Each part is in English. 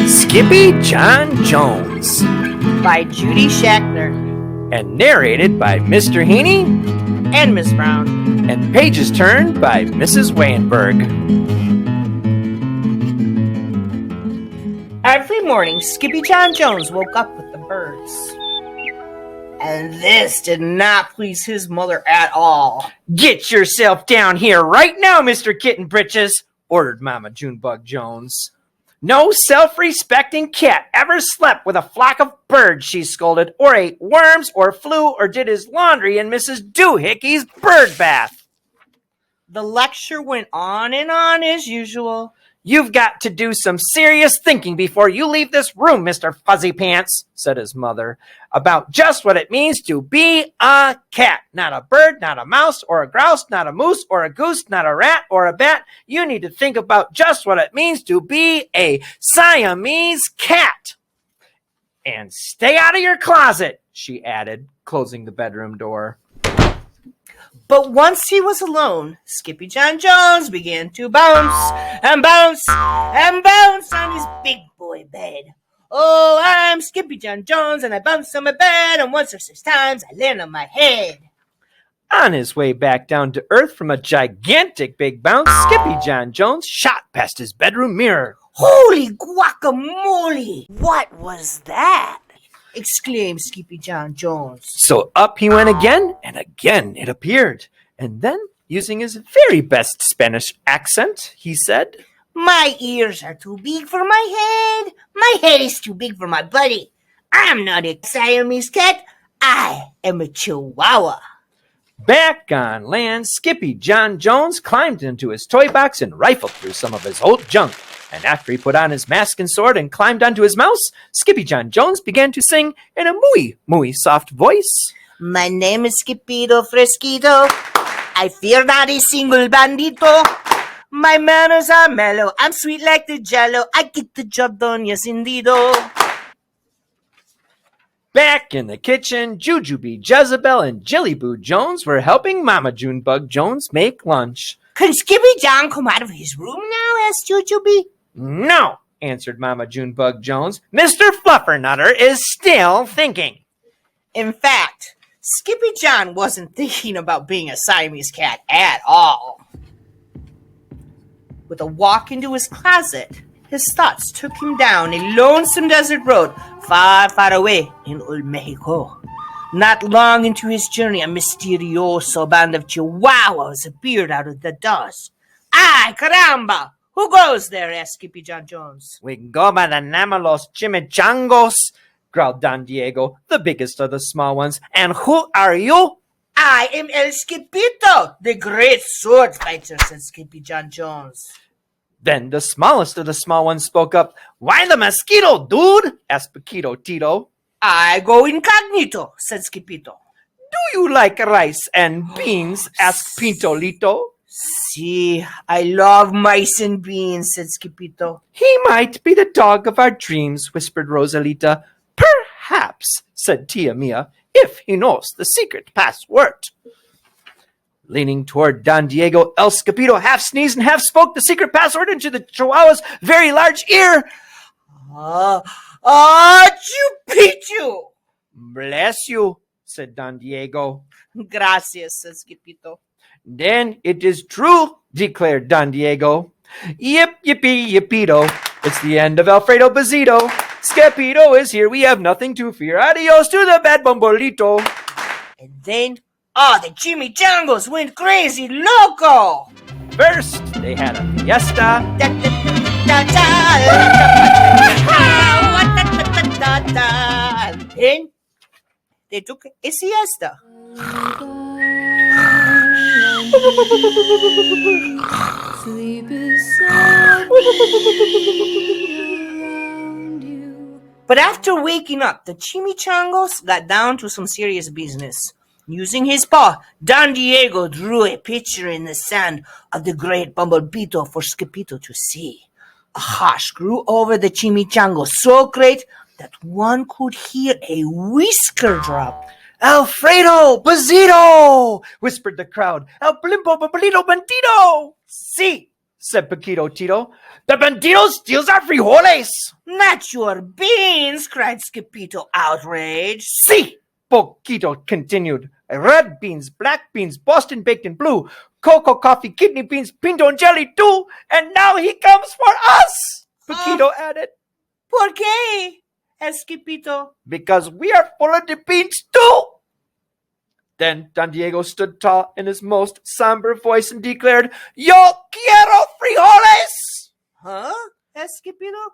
Skippyjon Jones. By Judy Schachner. And narrated by Mr. Heaney And Miss Brown. and pages turned by Mrs. Wainberg. Every morning, Skippyjon Jones woke up with the birds. And this did not please his mother at all. Get yourself down here right now, Mr. Kitten Britches, ordered Mama Junebug Jones. No self-respecting cat ever slept with a flock of birds, she scolded, or ate worms, or flew, or did his laundry in Mrs. Doohickeys' bird bath. The lecture went on and on as usual. You've got to do some serious thinking before you leave this room, Mr. Fuzzy Pants, said his mother, about just what it means to be a cat. Not a bird, not a mouse, or a grouse, not a moose, or a goose, not a rat, or a bat. You need to think about just what it means to be a Siamese cat. And stay out of your closet, she added, closing the bedroom door. But once he was alone, Skippyjon Jones began to bounce and bounce and bounce on his big boy bed. Oh, I'm Skippyjon Jones, and I bounce on my bed, and once or 6 times I land on my head. On his way back down to earth from a gigantic big bounce, Skippyjon Jones shot past his bedroom mirror. Holy guacamole! What was that? Exclaimed Skippyjon Jones. So up he went again, and again it appeared. And then, using his very best Spanish accent, he said, My ears are too big for my head. My head is too big for my body. I'm not a Siamese cat. I am a Chihuahua. Back on land, Skippyjon Jones climbed into his toy box and rifled through some of his old junk. And after he put on his mask and sword and climbed onto his mouse, Skippyjon Jones began to sing in a mooey soft voice. My name is Skippito Fresquito. I fear not a single bandito. My manners are mellow. I'm sweet like the jello. I get the job done, yes indeedo. Back in the kitchen, Jujubee Jezebel and Jillyboo Jones were helping Mama Junebug Jones make lunch. Can Skippyjon come out of his room now? Asked Jujubee. No, answered Mama Junebug Jones. Mr. Fluffernutter is still thinking. In fact, Skippyjon wasn't thinking about being a Siamese cat at all. With a walk into his closet, his thoughts took him down a lonesome desert road far, far away in old Mexico. Not long into his journey, a mysterioso band of Chihuahuas appeared out of the dust. Ay, caramba! Who goes there? Asked Skippyjon Jones. We go by the name of Los Chimichangos, growled Don Diego, the biggest of the small ones. And who are you? I am El Skippito, the great sword fighter, said Skippyjon Jones. Then the smallest of the small ones spoke up. Why the mosquito, dude? Asked Paquito Tito. I go incognito, said Skippito. Do you like rice and beans? Asked Pintolito. See, I love mice and beans, said Skippito. He might be the dog of our dreams, whispered Rosalita. Perhaps, said Tia Mia, if he knows the secret password. Leaning toward Don Diego, El Skippito half sneezed and half spoke the secret password into the Chihuahua's very large ear. Chupichu! Bless you, said Don Diego. Gracias, said Skippito. Then it is true, declared Don Diego. Yip, yippee, yippito. It's the end of Alfredo Bazito. Skippito is here. We have nothing to fear. Adios to the bad bumbolito. And then, the chimichangos went crazy loco. First, they had a fiesta. And then, they took a siesta. Sleep is sound around you. But after waking up, the chimichangos got down to some serious business. Using his paw, Don Diego drew a picture in the sand of the great Bumblebito for Skippito to see. A hush grew over the chimichango so great that one could hear a whisker drop. Alfredo Bazito! Whispered the crowd. El Blimpo Bambolito Bandito! See, said Paquito Tito. The bandito steals our frijoles. Not your beans, cried Skippyjo, outraged. See, Paquito continued. Red beans, black beans, Boston bacon blue, cocoa coffee, kidney beans, pinto and jelly too. And now he comes for us, Paquito added. ¿Por qué? Asked Skippyjo. Because we are full of the beans too. Then Don Diego stood tall in his most somber voice and declared, Yo quiero frijoles! Huh? Asked Skippyjo.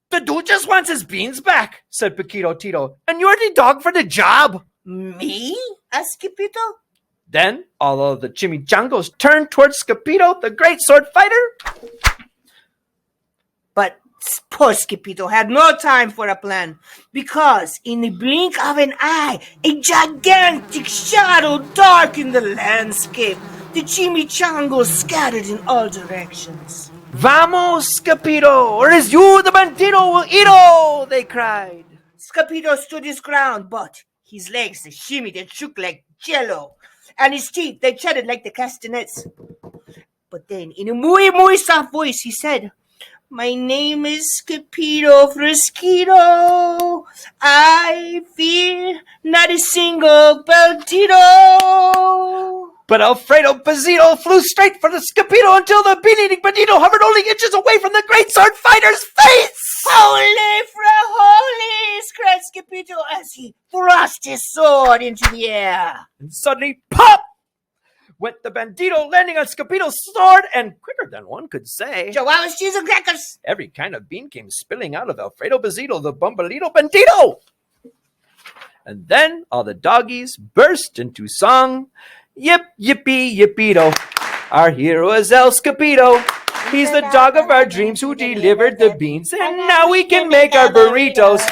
The dude just wants his beans back, said Paquito Tito. And you're the dog for the job. Me? Asked Skippyjo. Then all of the chimichangas turned towards Skippyjo, the great sword fighter. But poor Skippyjo had no time for a plan, because in the blink of an eye, a gigantic shadow darkened the landscape. The chimichangas scattered in all directions. Vamos, Skippyjo, or as you, the bandito, will eat-o, they cried. Skippyjo stood his ground, but his legs they shimmied and shook like jello, and his teeth they chattered like the castanets. But then, in a muy soft voice, he said, My name is Skippyjo Fresquito. I fear not a single bandito. But Alfredo Bazito flew straight for the Skippyjo until the bean-eating bandito hovered only inches away from the great sword fighter's face. Holy frijoles! Cried Skippyjo as he thrust his sword into the air. And suddenly, pop! Went the bandito, landing on Skippyjo's sword, and quicker than one could say, Chihuahuas, cheese, and crackers! every kind of bean came spilling out of Alfredo Bazito, the Bumbalito Bandito. And then all the doggies burst into song. Yip, yippee, yippito. Our hero is El Skippyjo. He's the dog of our dreams who delivered the beans, and now we can make our burritos.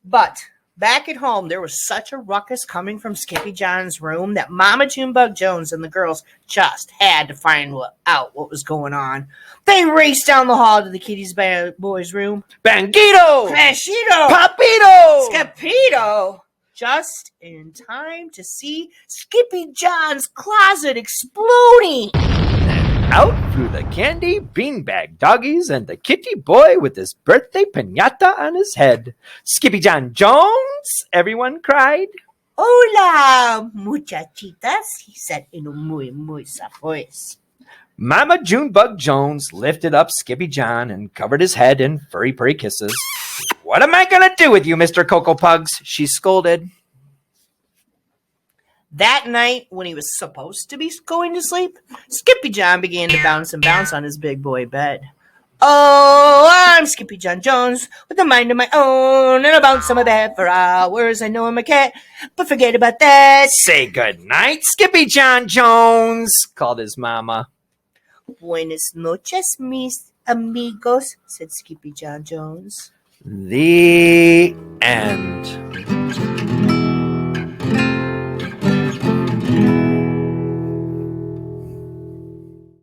But back at home, there was such a ruckus coming from Skippyjon's room that Mama Junebug Jones and the girls just had to find out what was going on. They raced down the hall to the kitty's boy's room. Banguito! Crashito! Papito! Skippyjo! Just in time to see Skippyjon's closet exploding. Out flew the candy beanbag doggies and the kitty boy with his birthday piñata on his head. Skippyjon Jones, everyone cried. Hola, muchachitas, he said in a muy soft voice. Mama Junebug Jones lifted up Skippyjon and covered his head in furry kisses. What am I going to do with you, Mr. Cocoa Pugs? She scolded. That night, when he was supposed to be going to sleep, Skippyjon began to bounce and bounce on his big boy bed. Oh, I'm Skippyjon Jones, with a mind of my own, and I bounce on my bed for hours. I know I'm a cat, but forget about that. Say good night, Skippyjon Jones, called his mama. Buenas noches, mis amigos, said Skippyjon Jones. The end.